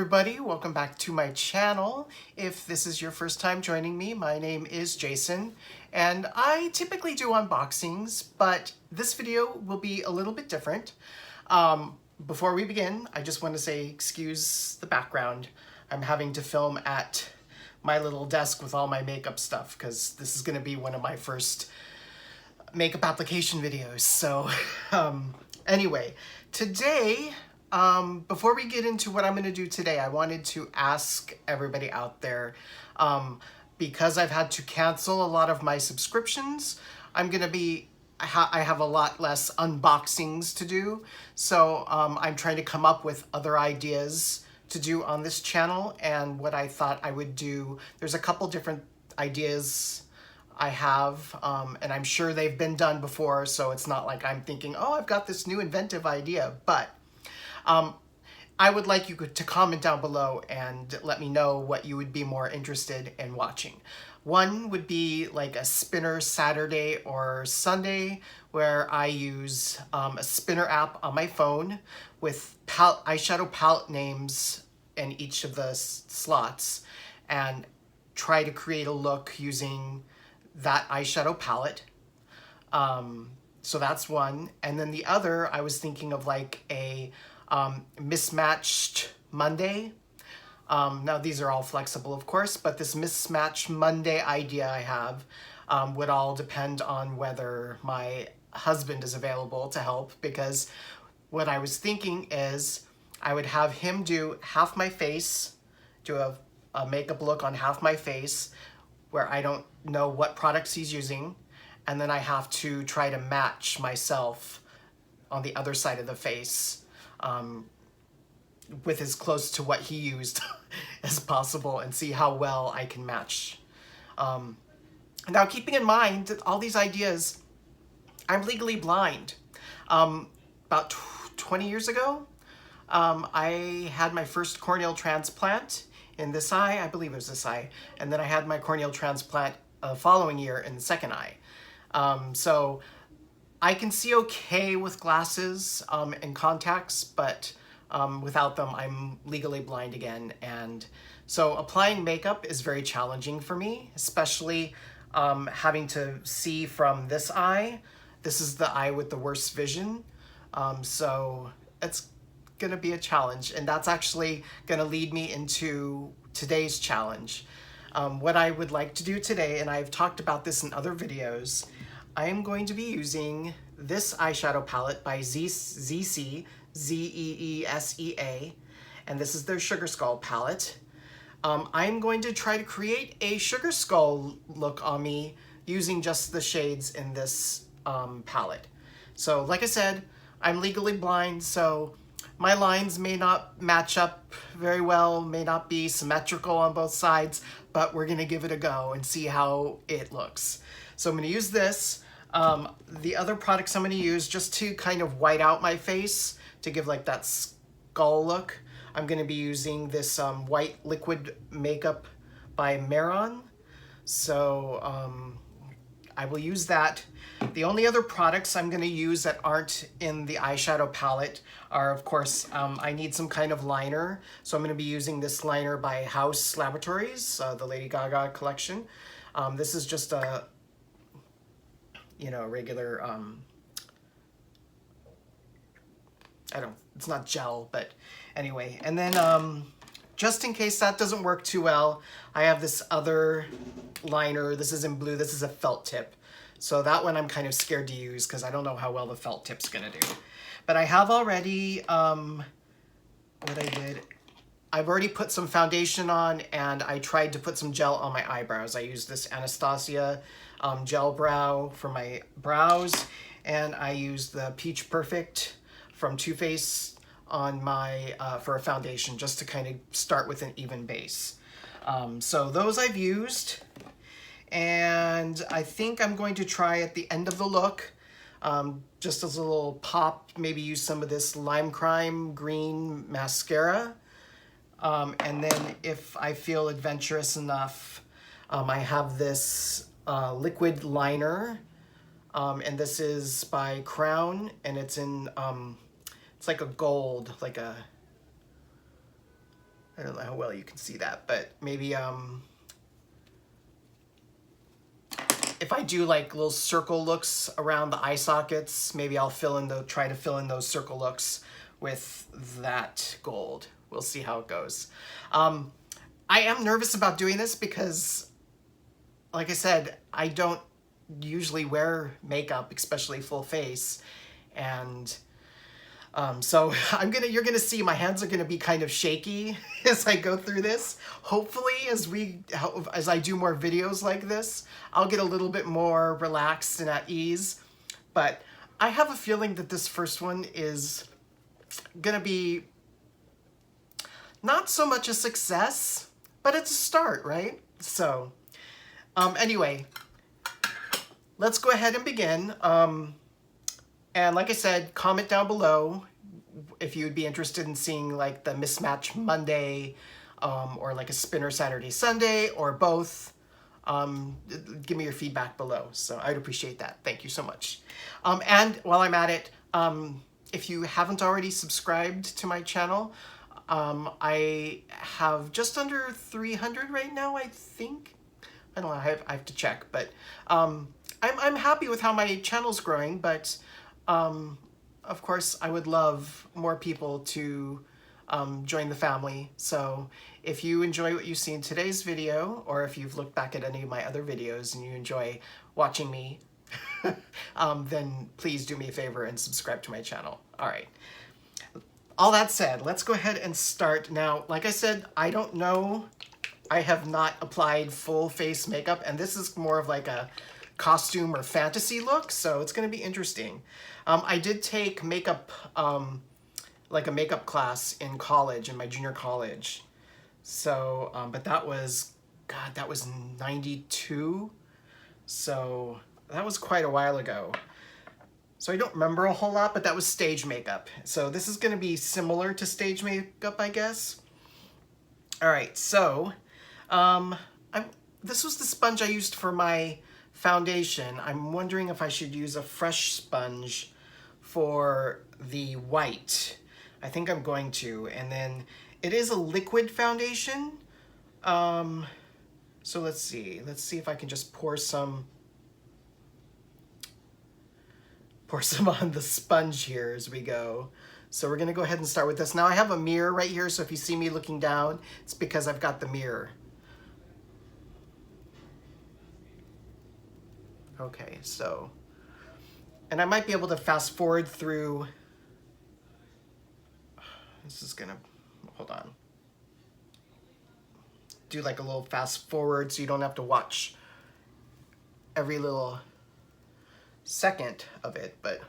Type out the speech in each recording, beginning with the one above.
everybody, welcome back to my channel. If this is your first time joining me, my name is Jason and I typically do unboxings, but this video will be a little bit different. Before we begin, I just want to say excuse the background. I'm having to film at my little desk with all my makeup stuff because this is going to be one of my first makeup application videos. So anyway, today, before we get into what I'm going to do today, I wanted to ask everybody out there, because I've had to cancel a lot of my subscriptions, I have a lot less unboxings to do. So I'm trying to come up with other ideas to do on this channel. And what I thought I would do, there's a couple different ideas I have, and I'm sure they've been done before, so it's not like I'm thinking, oh, I've got this new inventive idea, but I would like you to comment down below and let me know what you would be more interested in watching. One would be like a spinner Saturday or Sunday where I use a spinner app on my phone with eyeshadow palette names in each of the slots and try to create a look using that eyeshadow palette. So that's one. And then the other, I was thinking of like a mismatched Monday. Now these are all flexible, of course, but this mismatched Monday idea I have would all depend on whether my husband is available to help, because what I was thinking is I would have him do half my face, do a makeup look on half my face where I don't know what products he's using, and then I have to try to match myself on the other side of the face with as close to what he used as possible and see how well I can match. Now, keeping in mind that all these ideas, I'm legally blind. About 20 years ago, I had my first corneal transplant in this eye, I believe it was this eye, and then I had my corneal transplant following year in the second eye. So I can see okay with glasses and contacts, but without them, I'm legally blind again. And so applying makeup is very challenging for me, especially having to see from this eye. This is the eye with the worst vision. So it's gonna be a challenge, and that's actually gonna lead me into today's challenge. What I would like to do today, and I've talked about this in other videos, I am going to be using this eyeshadow palette by Zeesea, Z-E-E-S-E-A, and this is their Sugar Skull palette. I'm going to try to create a Sugar Skull look on me using just the shades in this palette. So like I said, I'm legally blind, so my lines may not match up very well, may not be symmetrical on both sides, but we're gonna give it a go and see how it looks. So I'm gonna use this. The other products I'm gonna use just to kind of white out my face, to give like that skull look, I'm gonna be using this white liquid makeup by Maron. So I will use that. The only other products I'm going to use that aren't in the eyeshadow palette are, of course, I need some kind of liner. So I'm going to be using this liner by Haus Laboratories, the Lady Gaga collection. This is just a, regular, it's not gel, but anyway. And then just in case that doesn't work too well, I have this other liner. This is in blue. This is a felt tip. So that one I'm kind of scared to use because I don't know how well the felt tip's gonna do. But I have already, I've already put some foundation on, and I tried to put some gel on my eyebrows. I used this Anastasia gel brow for my brows, and I used the Peach Perfect from Too Faced on my, for a foundation, just to kind of start with an even base. So those I've used. And I think I'm going to try at the end of the look, just as a little pop, maybe use some of this Lime Crime green mascara. And then if I feel adventurous enough, I have this liquid liner, and this is by Crown, and it's in, it's like a gold, like a, I don't know how well you can see that, but maybe if I do like little circle looks around the eye sockets, maybe I'll try to fill in those circle looks with that gold. We'll see how it goes. I am nervous about doing this because, like I said, I don't usually wear makeup, especially full face, and so you're gonna see my hands are gonna be kind of shaky as I go through this. Hopefully, as I do more videos like this, I'll get a little bit more relaxed and at ease. But I have a feeling that this first one is gonna be not so much a success, but it's a start, right? So, anyway, let's go ahead and begin. And like I said, comment down below if you'd be interested in seeing like the mismatch Monday or like a spinner Saturday, Sunday, or both. Give me your feedback below. So I'd appreciate that. Thank you so much. And while I'm at it, if you haven't already subscribed to my channel, I have just under 300 right now, I think. I don't know, I have to check, but I'm happy with how my channel's growing, but of course, I would love more people to join the family. So if you enjoy what you see in today's video, or if you've looked back at any of my other videos and you enjoy watching me, then please do me a favor and subscribe to my channel. All right. All that said, let's go ahead and start. Now, like I said, I don't know. I have not applied full face makeup, and this is more of like a costume or fantasy look, so it's going to be interesting. I did take makeup, like a makeup class in college, in my junior college. So, but that was, God, that was 92. So that was quite a while ago. So I don't remember a whole lot, but that was stage makeup. So this is going to be similar to stage makeup, I guess. All right, so this was the sponge I used for my foundation. I'm wondering if I should use a fresh sponge for the white. I think I'm going to. And then it is a liquid foundation. So let's see if I can just pour some on the sponge here as we go. So we're gonna go ahead and start with this. Now I have a mirror right here, so if you see me looking down, it's because I've got the mirror. Okay, so, and I might be able to fast forward through, this is gonna, hold on, do like a little fast forward so you don't have to watch every little second of it, but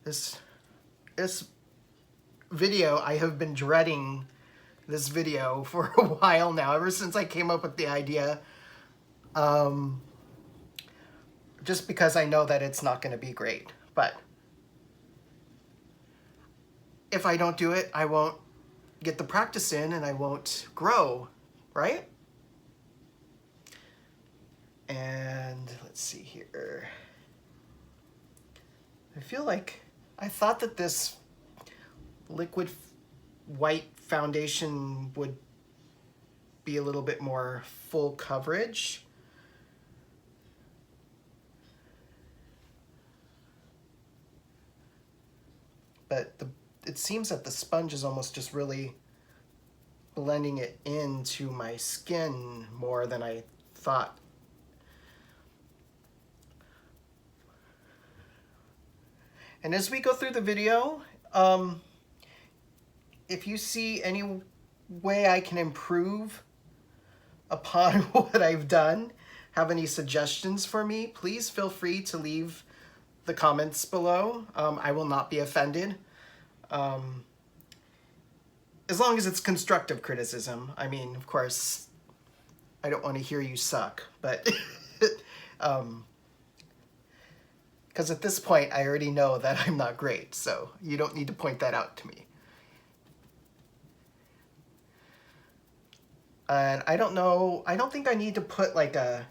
this video, I have been dreading this video for a while now, ever since I came up with the idea, just because I know that it's not going to be great. But if I don't do it, I won't get the practice in and I won't grow, right? And let's see here. I feel like I thought that this liquid white foundation would be a little bit more full coverage. But it seems that the sponge is almost just really blending it into my skin more than I thought. And as we go through the video, if you see any way I can improve upon what I've done, have any suggestions for me, please feel free to leave the comments below. I will not be offended. As long as it's constructive criticism. I mean, of course, I don't want to hear you suck, but because at this point, I already know that I'm not great, so you don't need to point that out to me. And I don't know, I don't think I need to put like a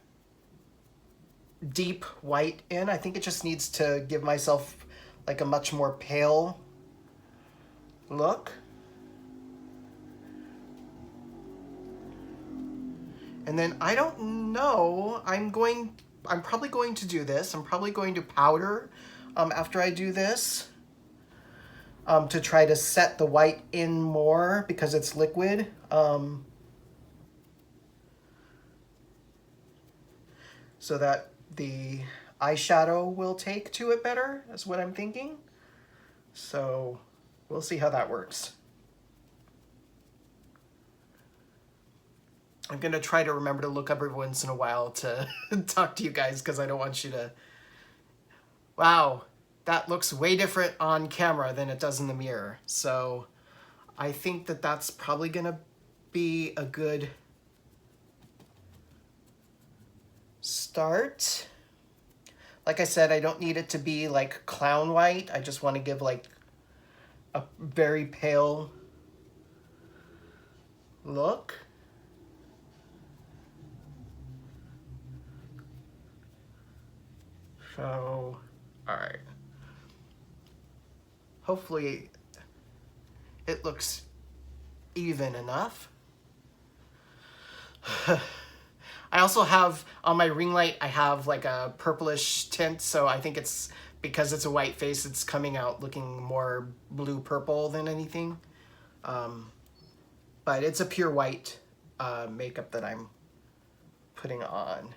deep white in. I think it just needs to give myself like a much more pale look. And then I don't know, I'm probably going to do this. I'm probably going to powder after I do this to try to set the white in more because it's liquid. So that the eyeshadow will take to it better, is what I'm thinking. So we'll see how that works. I'm gonna try to remember to look up every once in a while to talk to you guys because I don't want you to... Wow, that looks way different on camera than it does in the mirror. So I think that that's probably gonna be a good start. Like I said, I don't need it to be like clown white. I just want to give like a very pale look. So, all right. Hopefully it looks even enough. I also have, on my ring light, I have like a purplish tint, so I think it's, because it's a white face, it's coming out looking more blue-purple than anything. But it's a pure white makeup that I'm putting on.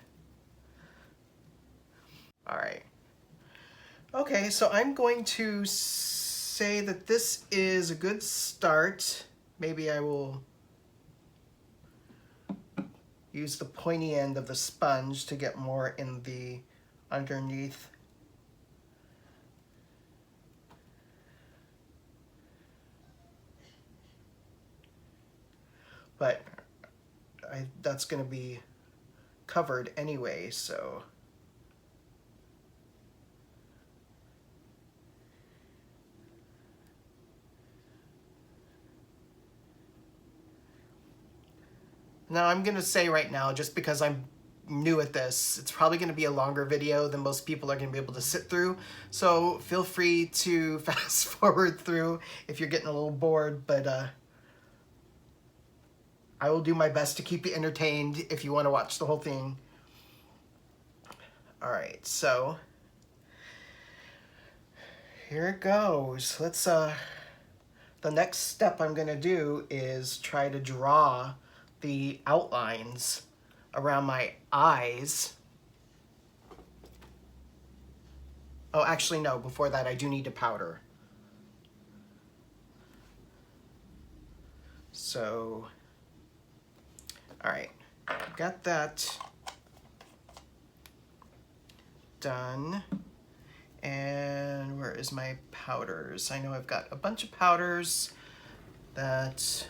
All right. Okay, so I'm going to say that this is a good start. Maybe I will use the pointy end of the sponge to get more in the underneath. But that's going to be covered anyway, so... Now I'm gonna say right now, just because I'm new at this, it's probably gonna be a longer video than most people are gonna be able to sit through. So feel free to fast forward through if you're getting a little bored, but I will do my best to keep you entertained if you wanna watch the whole thing. All right, so here it goes. Let's, the next step I'm gonna do is try to draw the outlines around my eyes. Oh, actually, no, before that, I do need to powder. So, all right, got that done. And where is my powders? I know I've got a bunch of powders that...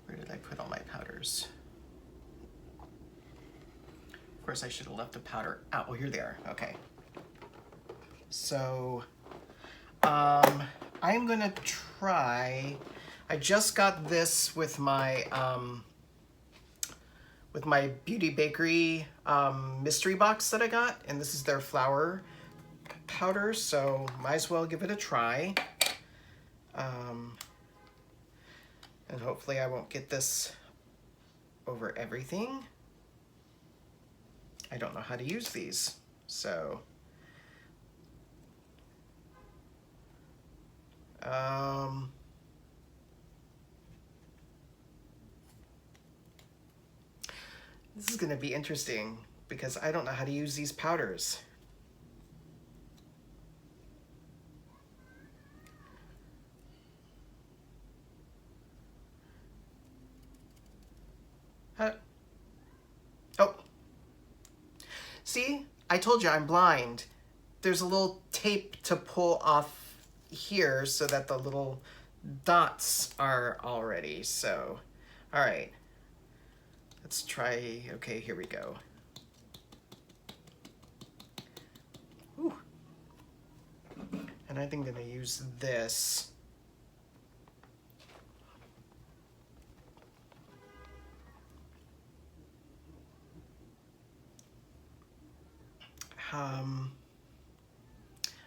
Where did I put all my powders? Of course, I should have left the powder out. Oh, here they are. Okay. So, I'm gonna try. I just got this with my Beauty Bakerie mystery box that I got, and this is their flower powder. So, might as well give it a try. And hopefully I won't get this over everything. I don't know how to use these, so. This is gonna be interesting because I don't know how to use these powders. Oh. See, I told you I'm blind. There's a little tape to pull off here so that the little dots are already, so, all right. Let's try, okay, here we go. Ooh. And I think I'm gonna use this.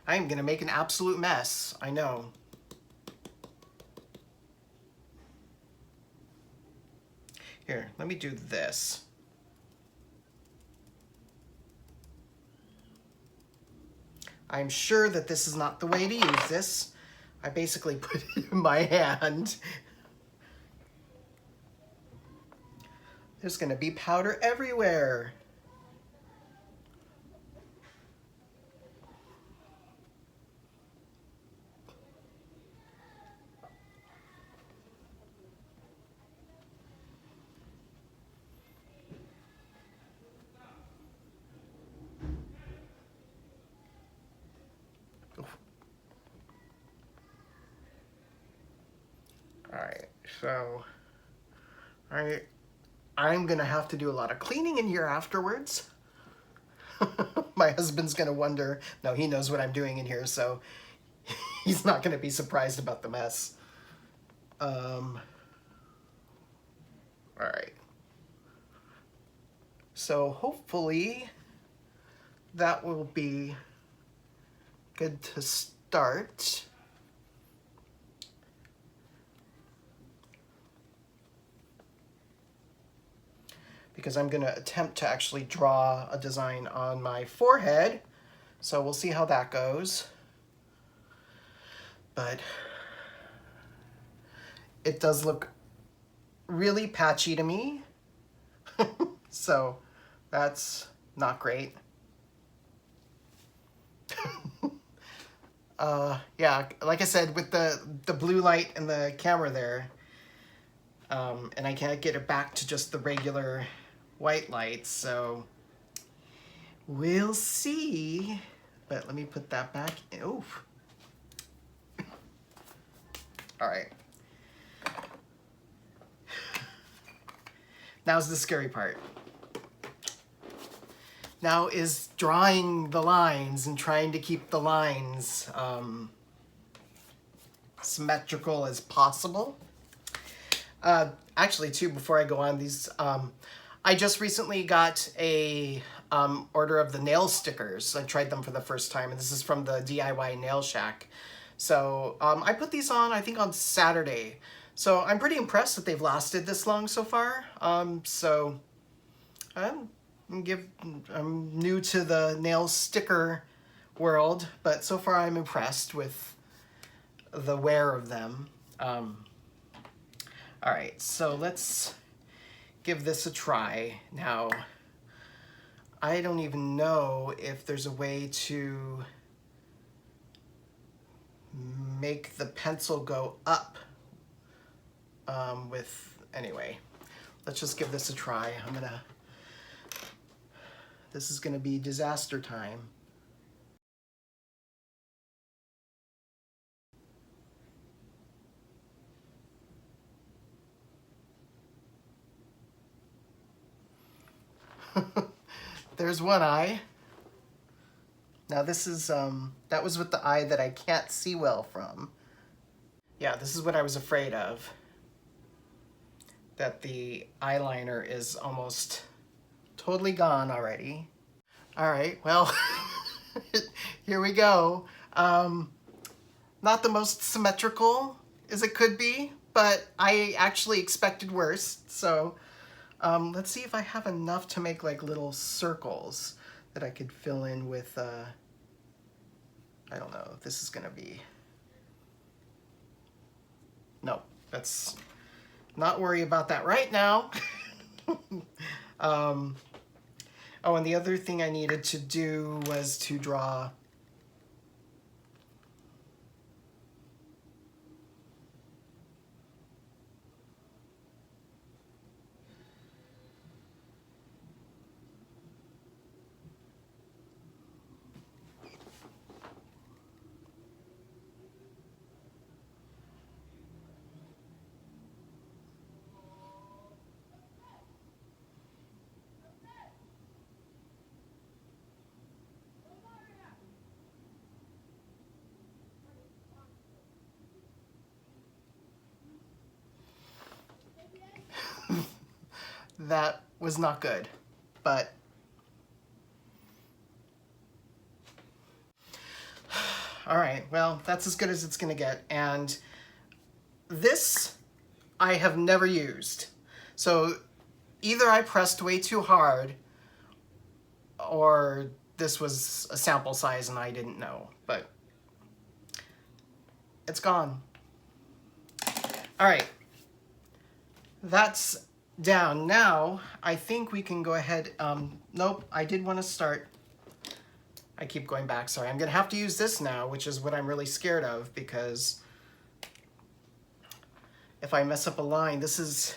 I'm gonna make an absolute mess, I know. Here, let me do this. I'm sure that this is not the way to use this. I basically put it in my hand. There's gonna be powder everywhere. Alright, so I'm gonna have to do a lot of cleaning in here afterwards. My husband's gonna wonder. No, he knows what I'm doing in here, so he's not gonna be surprised about the mess. Alright. So hopefully that will be good to start. Because I'm gonna attempt to actually draw a design on my forehead. So we'll see how that goes. But it does look really patchy to me. So that's not great. Yeah, like I said, with the blue light and the camera there, and I can't get it back to just the regular white light, so we'll see. But let me put that back in. Oof. All right. Now's the scary part. Now is drawing the lines and trying to keep the lines symmetrical as possible. Actually, too, before I go on, these I just recently got a order of the nail stickers. I tried them for the first time, and this is from the DIY Nail Shack. So I put these on, I think, on Saturday. So I'm pretty impressed that they've lasted this long so far. So I'm new to the nail sticker world, but so far I'm impressed with the wear of them. All right, so let's give this a try. Now, I don't even know if there's a way to make the pencil go up anyway, let's just give this a try. This is gonna be disaster time. There's one eye. Now this is, that was with the eye that I can't see well from. Yeah, this is what I was afraid of. That the eyeliner is almost totally gone already. All right, well, here we go. Not the most symmetrical as it could be, but I actually expected worse. So let's see if I have enough to make like little circles that I could fill in with, I don't know, this is gonna be, no, let's not worry about that right now. Oh, and the other thing I needed to do was to draw that was not good, but All right, well, that's as good as it's gonna get. And this I have never used. So either I pressed way too hard or this was a sample size and I didn't know, but it's gone. All right, that's down. Now, I think we can go ahead, nope, I did want to start. I keep going back, sorry. I'm gonna have to use this now, which is what I'm really scared of, because if I mess up a line, this is,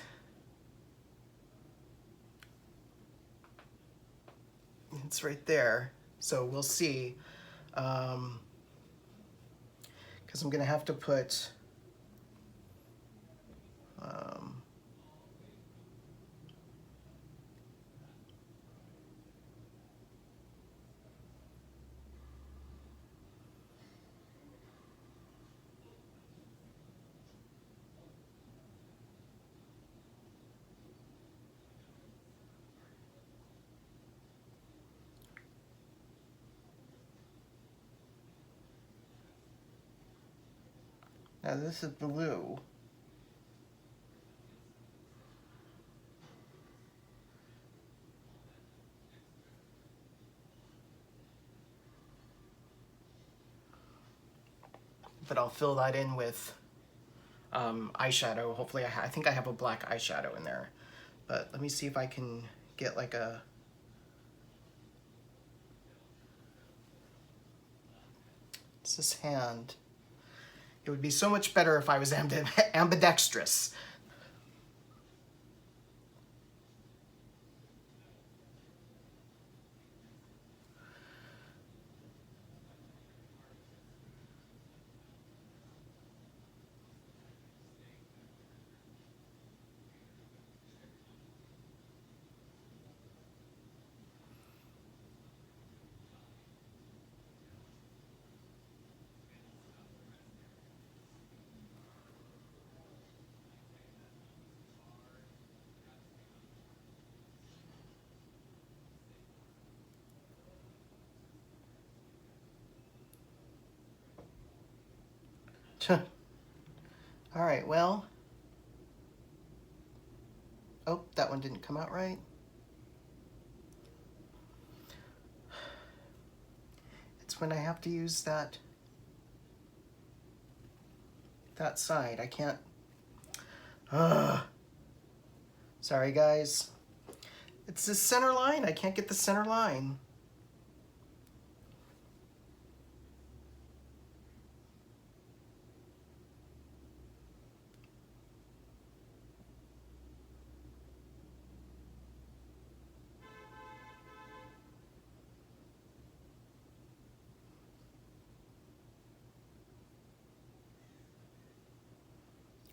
it's right there. So we'll see. Because I'm gonna have to put, now this is blue. But I'll fill that in with eyeshadow. Hopefully I think I have a black eyeshadow in there. But let me see if I can get like a, it's this hand. It would be so much better if I was ambidextrous. All right, well, oh, that one didn't come out right. It's when I have to use that side. I can't, sorry guys. It's the center line. I can't get the center line.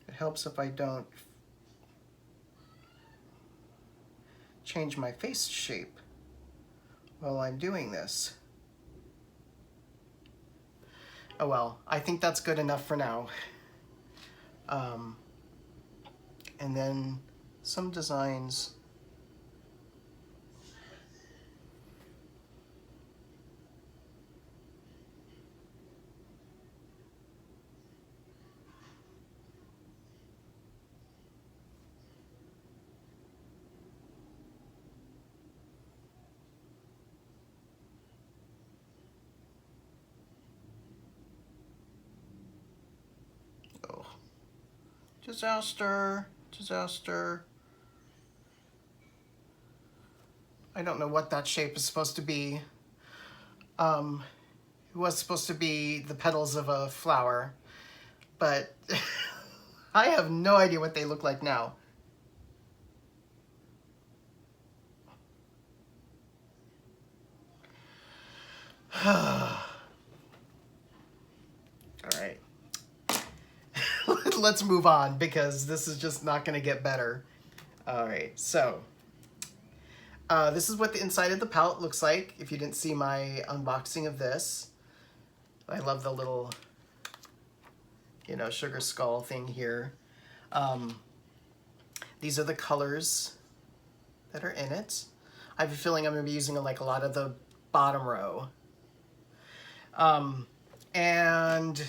It helps if I don't change my face shape while I'm doing this. Oh well, I think that's good enough for now. And then some designs. Disaster, disaster. I don't know what that shape is supposed to be. It was supposed to be the petals of a flower, but I have no idea what they look like now. All right. Let's move on because this is just not going to get better. All right, so this is what the inside of the palette looks like. If you didn't see my unboxing of this, I love the little, you know, sugar skull thing here. These are the colors that are in it. I have a feeling I'm going to be using like a lot of the bottom row. And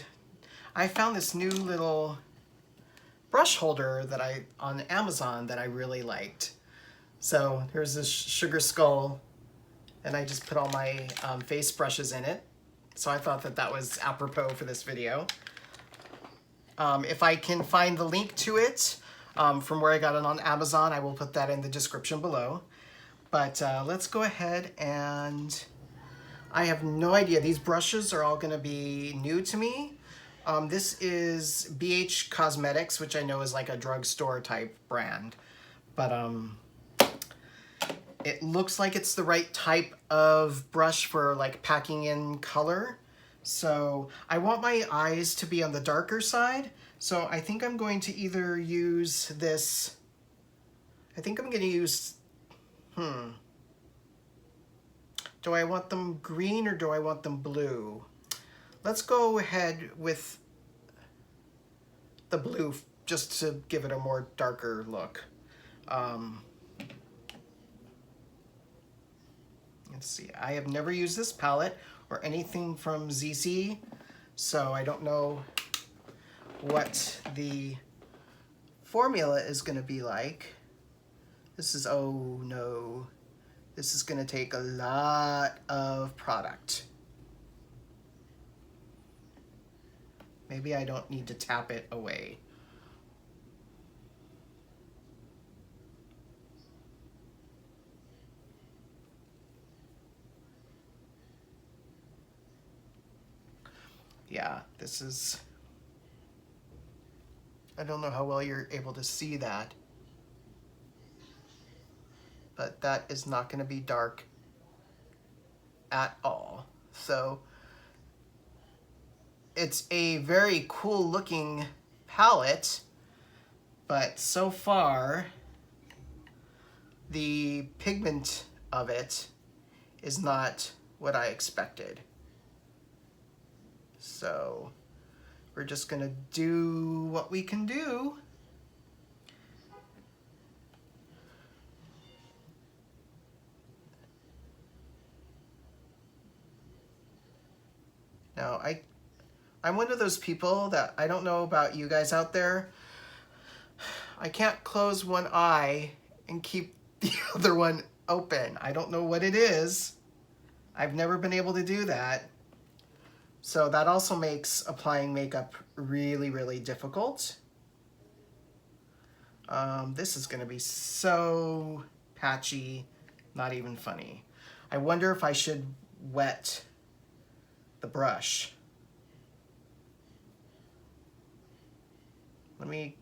I found this new little brush holder that on Amazon that I really liked. So here's this sugar skull, and I just put all my face brushes in it. So I thought that that was apropos for this video. If I can find the link to it from where I got it on Amazon, I will put that in the description below. But let's go ahead, and I have no idea. These brushes are all gonna be new to me. This is BH Cosmetics, which I know is like a drugstore type brand. But it looks like it's the right type of brush for like packing in color. So I want my eyes to be on the darker side. So I think I'm going to either use this, I think I'm gonna use, do I want them green or do I want them blue? Let's go ahead with the blue just to give it a more darker look. Let's see, I have never used this palette or anything from Zeesea, so I don't know what the formula is gonna be like. This is, oh no, this is gonna take a lot of product. Maybe I don't need to tap it away. Yeah, this is, I don't know how well you're able to see that, but that is not going to be dark at all. So it's a very cool looking palette, but so far the pigment of it is not what I expected. So we're just gonna do what we can do. Now, I'm one of those people that, I don't know about you guys out there, I can't close one eye and keep the other one open. I don't know what it is. I've never been able to do that. So that also makes applying makeup really, really difficult. This is gonna be so patchy, not even funny. I wonder if I should wet the brush. Let me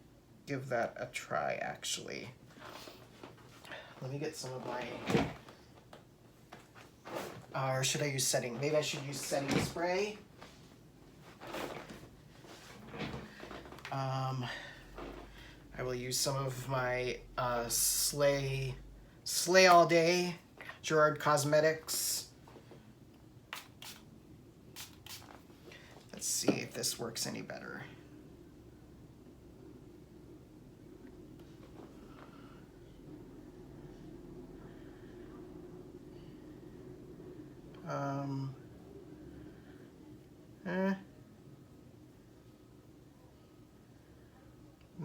give that a try, actually. Let me get some of my, or should I use setting? Maybe I should use setting spray. I will use some of my Slay All Day Gerard Cosmetics. Let's see if this works any better.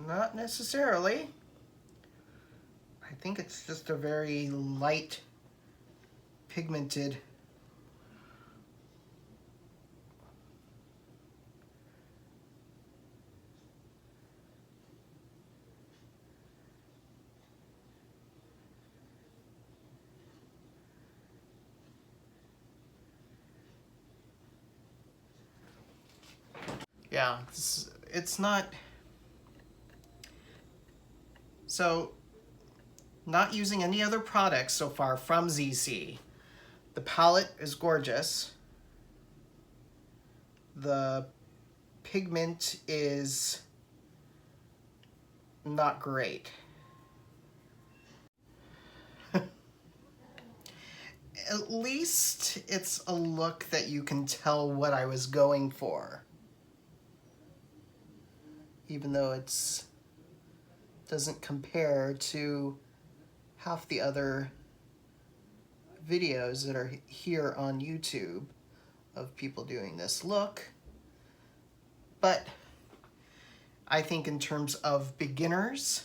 Not necessarily. I think it's just a very light pigmented . Yeah, it's not. So, not using any other products so far from Zeesea. The palette is gorgeous. The pigment is not great. At least it's a look that you can tell what I was going for. Even though it's doesn't compare to half the other videos that are here on YouTube of people doing this look. but I think in terms of beginners,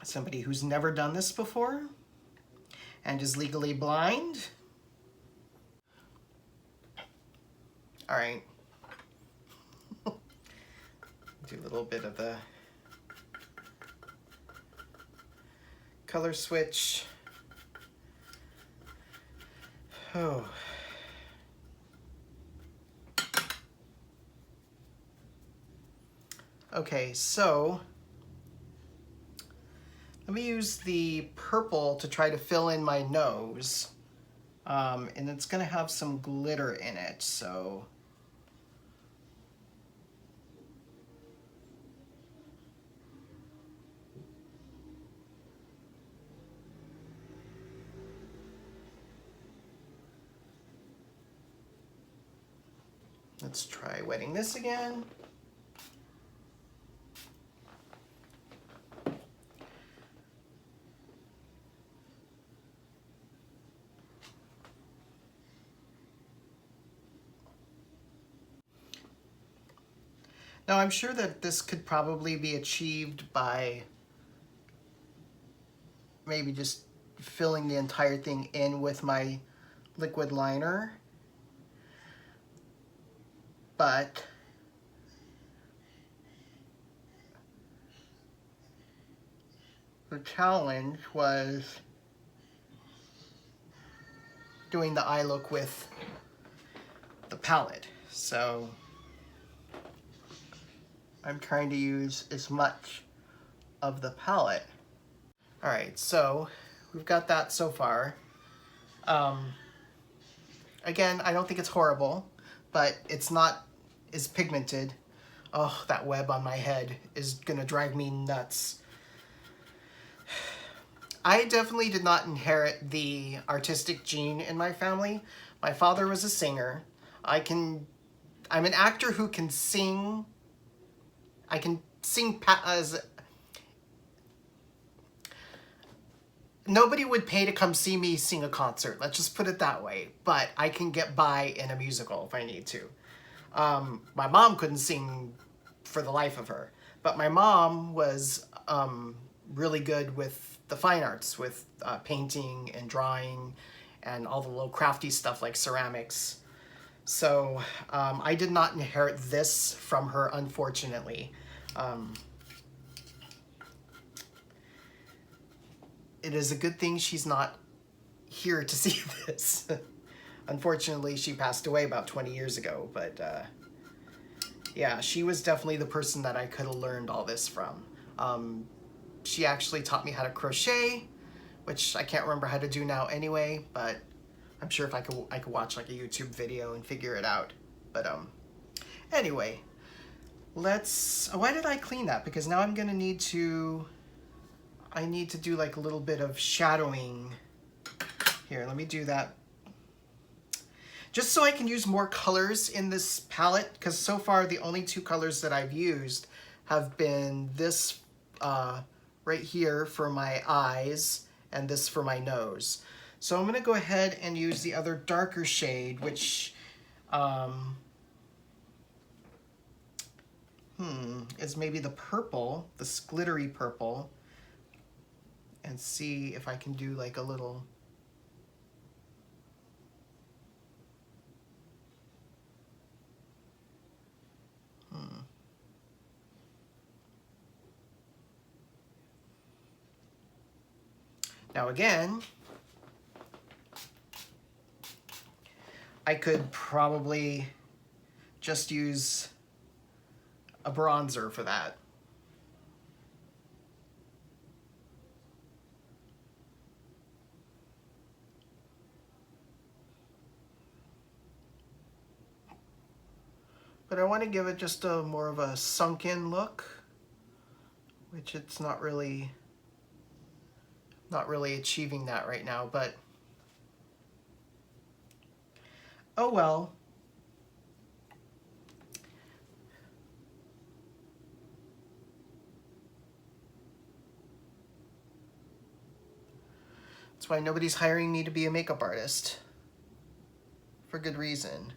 somebody who's never done this before and is legally blind. All right. Do a little bit of the color switch. Oh. Okay, so let me use the purple to try to fill in my nose. And it's gonna have some glitter in it, so. Let's try wetting this again. Now I'm sure that this could probably be achieved by maybe just filling the entire thing in with my liquid liner. But the challenge was doing the eye look with the palette. So I'm trying to use as much of the palette. All right, so we've got that so far. Again, I don't think it's horrible, but it's not as pigmented. Oh, that web on my head is gonna drive me nuts. I definitely did not inherit the artistic gene in my family. My father was a singer. I'm an actor who can sing. I can sing as nobody would pay to come see me sing a concert. Let's just put it that way. But I can get by in a musical if I need to. My mom couldn't sing for the life of her, but my mom was really good with the fine arts, with painting and drawing and all the little crafty stuff like ceramics. So I did not inherit this from her, unfortunately. It is a good thing she's not here to see this. Unfortunately, she passed away about 20 years ago, but yeah, she was definitely the person that I could have learned all this from. She actually taught me how to crochet, which I can't remember how to do now anyway, but I'm sure if I could watch like a YouTube video and figure it out. But anyway, why did I clean that? Because now I'm gonna need to, I need to do like a little bit of shadowing. Here, let me do that. Just so I can use more colors in this palette, because so far the only two colors that I've used have been this right here for my eyes and this for my nose. So I'm gonna go ahead and use the other darker shade, which is maybe the purple, this glittery purple, and see if I can do like a little Now again, I could probably just use a bronzer for that. But I want to give it just a more of a sunken look, which it's not really achieving that right now, but oh well. That's why nobody's hiring me to be a makeup artist. For good reason.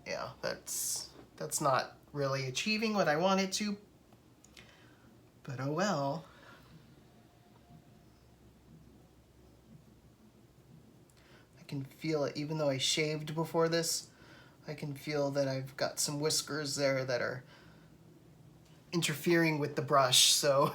Yeah, that's not really achieving what I wanted to, but oh well. I can feel it, even though I shaved before this, I can feel that I've got some whiskers there that are interfering with the brush, so.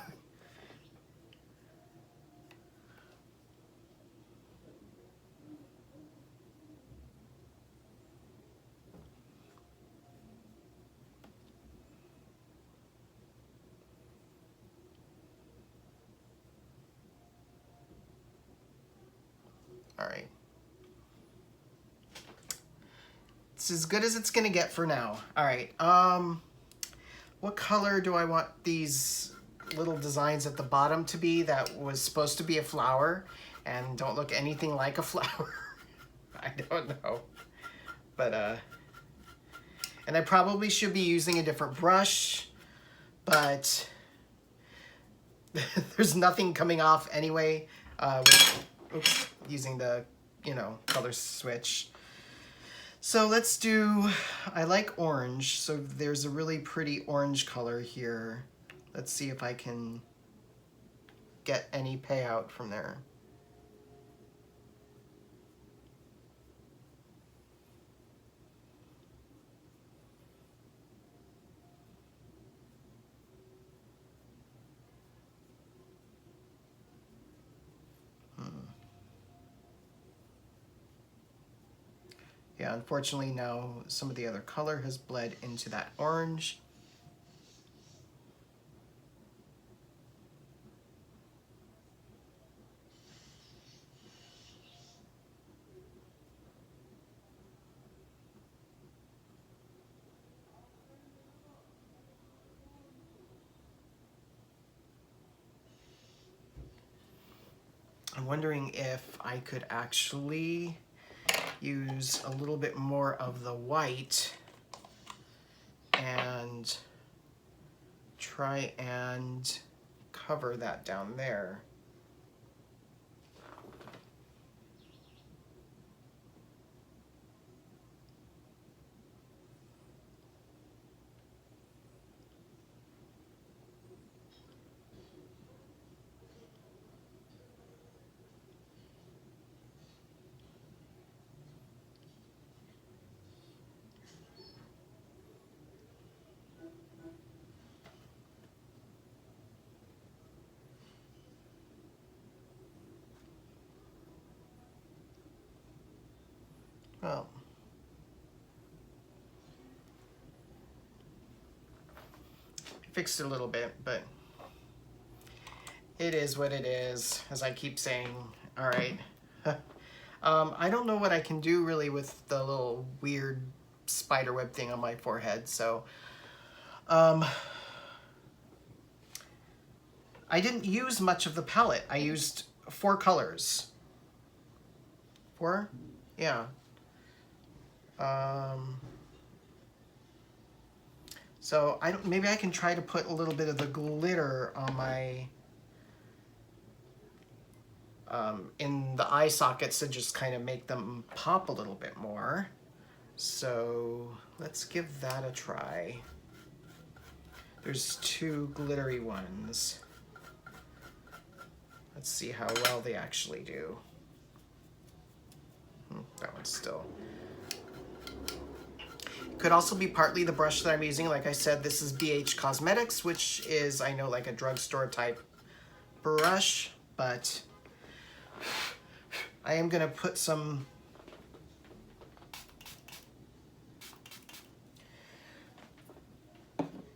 All right. It's as good as it's gonna get for now. All right, what color do I want these little designs at the bottom to be that was supposed to be a flower and don't look anything like a flower? I don't know. But, and I probably should be using a different brush, but there's nothing coming off anyway with, using the, color switch. So let's do, I like orange, so there's a really pretty orange color here. Let's see if I can get any payout from there. Yeah, unfortunately now some of the other color has bled into that orange. I'm wondering if I could actually use a little bit more of the white and try and cover that down there. Well, fixed it a little bit, but it is what it is, as I keep saying. All right. I don't know what I can do really with the little weird spiderweb thing on my forehead, so I didn't use much of the palette. I used 4 colors. 4? Yeah. So maybe I can try to put a little bit of the glitter on my in the eye sockets to just kind of make them pop a little bit more. So let's give that a try. There's 2 glittery ones. Let's see how well they actually do. That one's still. Could also be partly the brush that I'm using. Like I said, this is BH Cosmetics, which is, I know, like a drugstore type brush, but I am gonna put some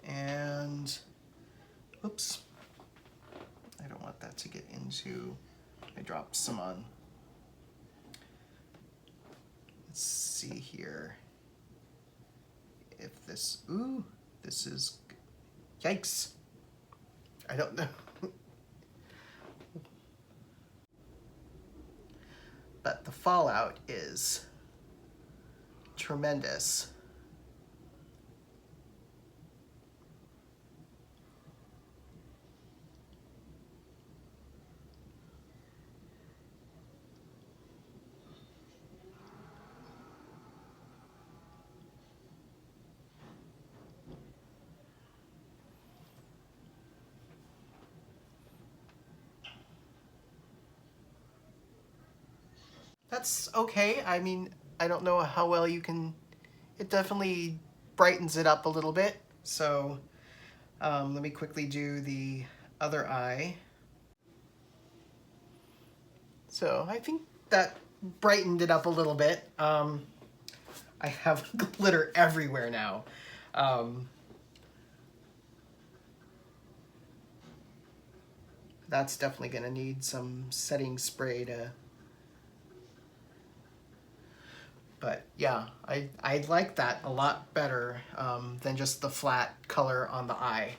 and oops, I don't want that to get into, I dropped some on. Let's see here. this. Ooh, this is, yikes. I don't know. But the fallout is tremendous. That's okay. I mean, I don't know how well you can, it definitely brightens it up a little bit. So let me quickly do the other eye. So I think that brightened it up a little bit. I have glitter everywhere now. That's definitely gonna need some setting spray to, but yeah, I like that a lot better than just the flat color on the eye.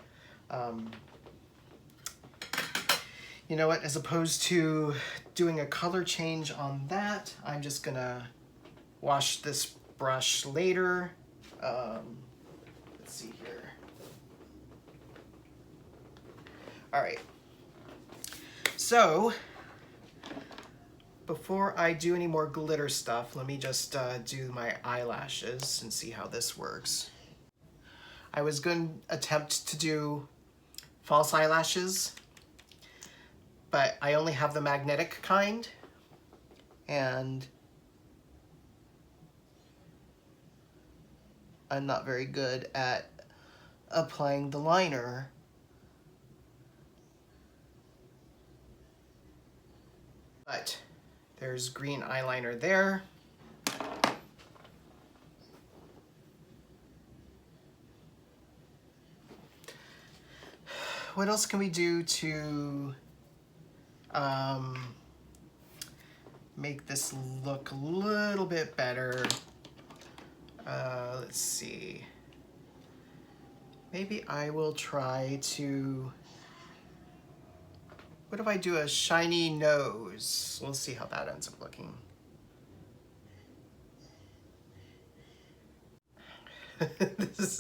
You know what, as opposed to doing a color change on that, I'm just gonna wash this brush later. Let's see here. All right. So, before I do any more glitter stuff, let me just do my eyelashes and see how this works. I was going to attempt to do false eyelashes, but I only have the magnetic kind, and I'm not very good at applying the liner. But there's green eyeliner there. What else can we do to make this look a little bit better? Let's see. Maybe I will try to, what if I do a shiny nose? We'll see how that ends up looking. This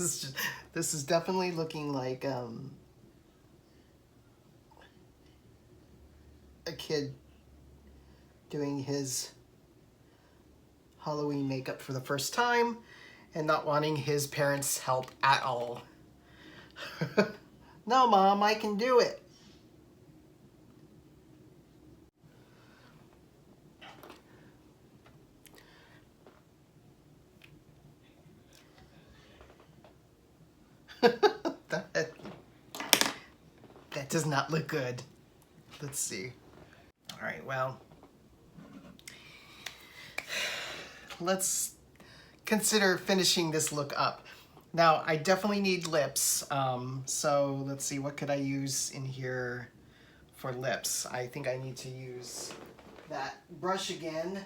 is definitely looking like a kid doing his Halloween makeup for the first time and not wanting his parents' help at all. No, Mom, I can do it. that does not look good. Let's see. All right, well, let's consider finishing this look up. Now, I definitely need lips, so let's see, what could I use in here for lips? I think I need to use that brush again.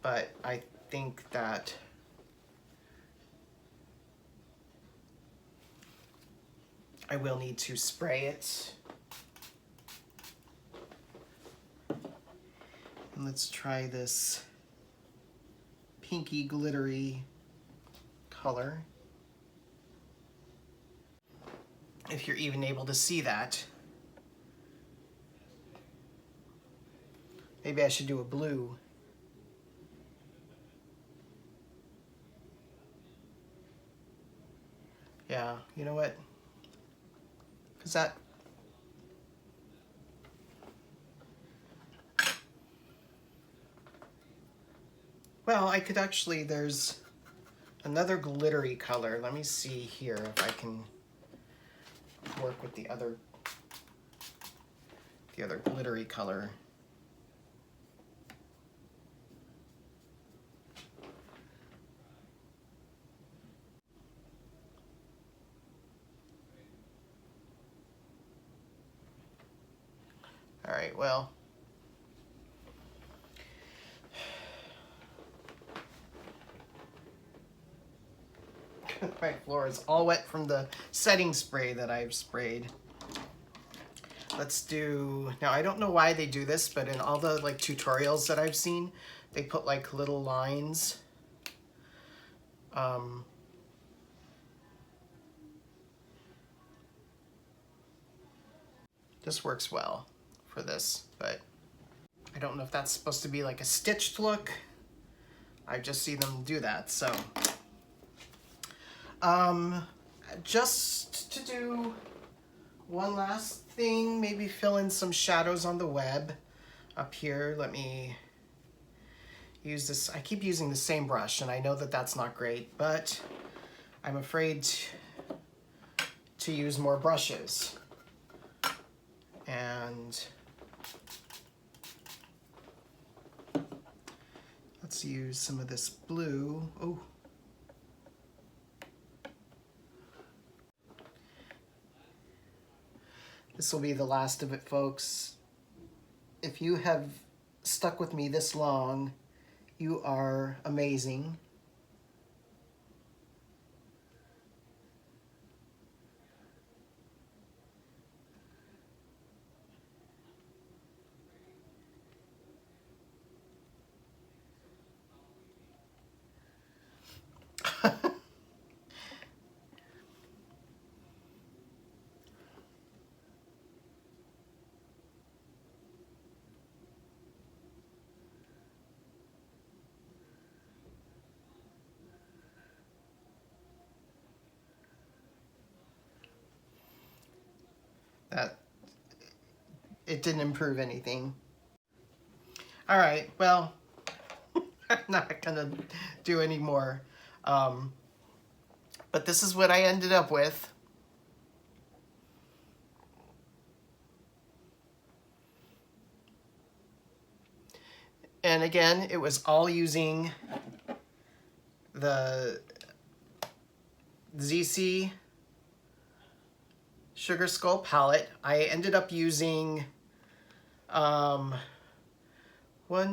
But I think that I will need to spray it. And let's try this pinky glittery color. If you're even able to see that. Maybe I should do a blue. Yeah, you know what? Because that, well, I could actually, there's another glittery color. Let me see here if I can work with the other glittery color. right, well. My floor is all wet from the setting spray that I've sprayed. Let's do, now I don't know why they do this, but in all the like tutorials that I've seen, they put like little lines. This works well for this, but I don't know if that's supposed to be like a stitched look. I just see them do that, so. Just to do one last thing, maybe fill in some shadows on the web up here. Let me use this. I keep using the same brush, and I know that that's not great, but I'm afraid to use more brushes. And let's use some of this blue. Oh. This will be the last of it, folks. If you have stuck with me this long, you are amazing. That, it didn't improve anything. All right, well, I'm not gonna do any more. But this is what I ended up with. And again, it was all using the Zeesea Sugar Skull palette. I ended up using 1,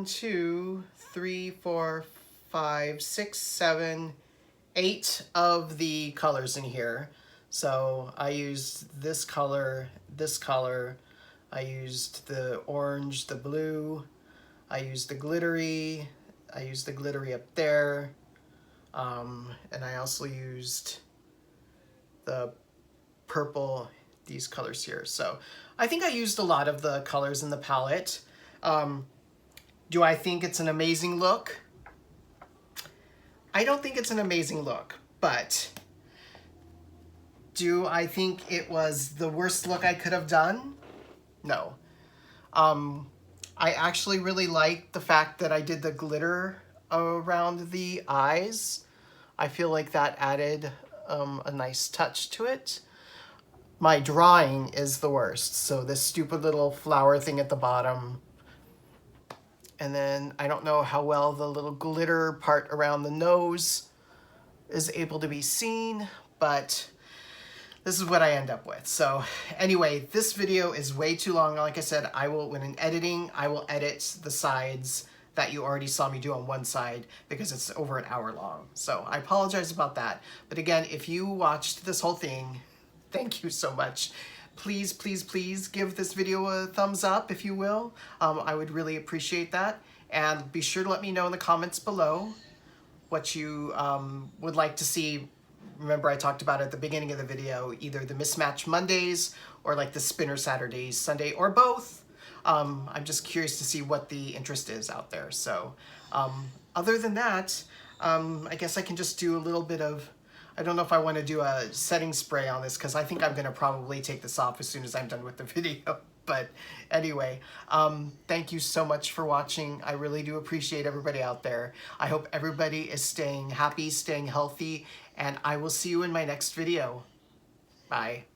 2, 3, 4, 5, 6, 7, 8 of the colors in here. So I used this color, I used the orange, the blue, I used the glittery, up there, and I also used the purple, these colors here. So I think I used a lot of the colors in the palette. Do I think it's an amazing look? I don't think it's an amazing look, but do I think it was the worst look I could have done? No. I actually really like the fact that I did the glitter around the eyes. I feel like that added a nice touch to it. My drawing is the worst. So this stupid little flower thing at the bottom. And then I don't know how well the little glitter part around the nose is able to be seen, but this is what I end up with. So anyway, this video is way too long. Like I said, when in editing, I will edit the sides that you already saw me do on one side because it's over an hour long. So I apologize about that. But again, if you watched this whole thing, thank you so much. Please, please, please give this video a thumbs up, if you will. I would really appreciate that. And be sure to let me know in the comments below what you would like to see. Remember, I talked about at the beginning of the video, either the Mismatch Mondays or like the Spinner Saturdays, Sunday, or both. I'm just curious to see what the interest is out there. So other than that, I guess I can just do a little bit of, I don't know if I want to do a setting spray on this because I think I'm going to probably take this off as soon as I'm done with the video. But anyway, thank you so much for watching. I really do appreciate everybody out there. I hope everybody is staying happy, staying healthy, and I will see you in my next video. Bye.